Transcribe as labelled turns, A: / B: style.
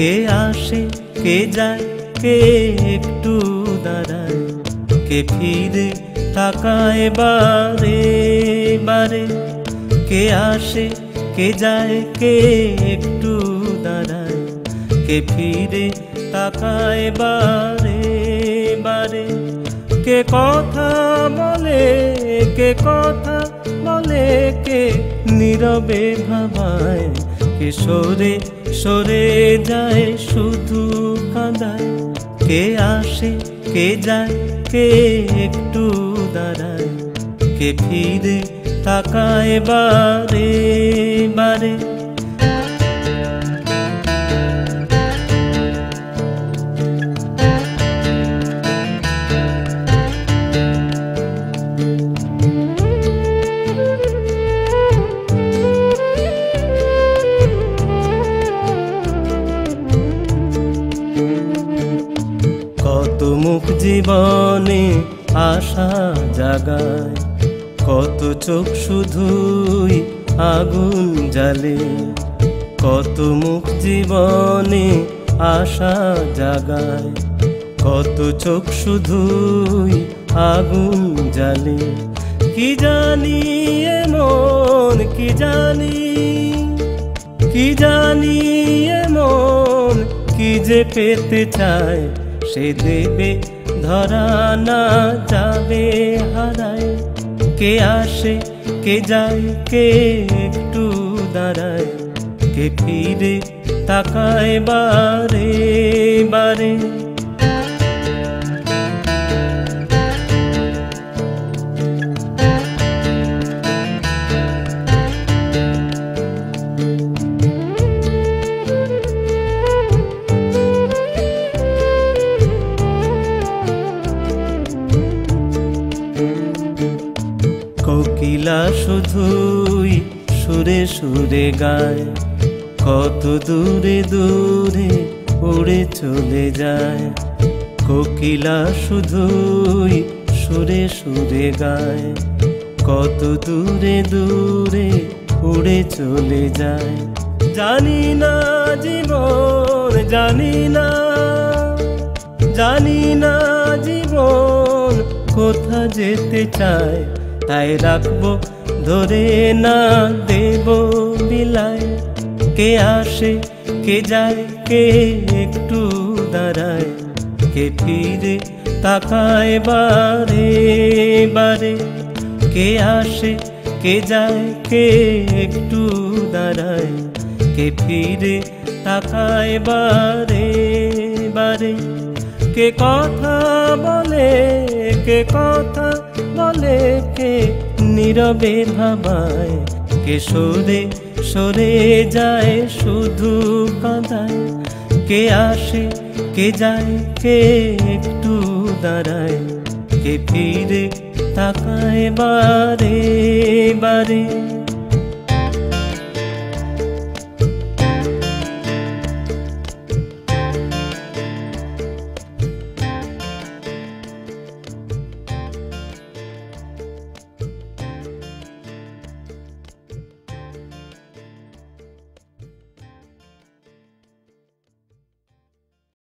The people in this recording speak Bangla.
A: কে আসে কে যায় কে একটু দাঁড়ায়, কে ফিরে তাকায় বারে বারে। কে আসে কে যায় কে একটু দাঁড়ায়, কে ফিরে তাকায় বারে বারে। কে কথা বলে কে কথা বলে, কে নীরবে ভাবায়, কে সরে সরে যায় শুধু কাঁদায়। কে আসে কে যায় কে একটু দাঁড়ায়, কে ফিরে তাকায় বারে বারে। কত মুখ জীবনে আশা জাগায়, কত চোখ শুধুই আগুন জ্বালে। কত মুখ জীবনে আশা জাগায়, কত চোখ শুধুই আগুন জ্বালে। কি জানি এমন কি জানি, কি জানি এমন কি যে পেতে চায়, সে দেবে ধরা না যাবে হারায়। কে আসে কে যায় কে একটু দাঁড়ায়, কে ফিরে তাকায় বারে বারে। কোকিলা শুধুই সুরে সুরে গায়, কত দূরে দূরে উড়ে চলে যায়। কোকিলা শুধুই সুরে সুরে গায়, কত দূরে দূরে উড়ে চলে যায়। জানি না জীবন জানি না, জানি না জীবন কোথা যেতে চায়, তাই রাখবো ধরে না দেব বিলায়। কে আসে কে যায় কে একটু দাঁড়ায়, কে ফিরে তাকায় বারে বারে। কে আসে কে যায় কে একটু দাঁড়ায়, কে ফিরে তাকায় বারে বারে। কে কথা বলে কে কথা বলে, কে নীরবে ভাবায়, কে সরে সরে যায় শুধু কাঁদায়। কে আসে কে যায় কে একটু দাঁড়ায়, কে ফিরে তাকায় বারে বারে।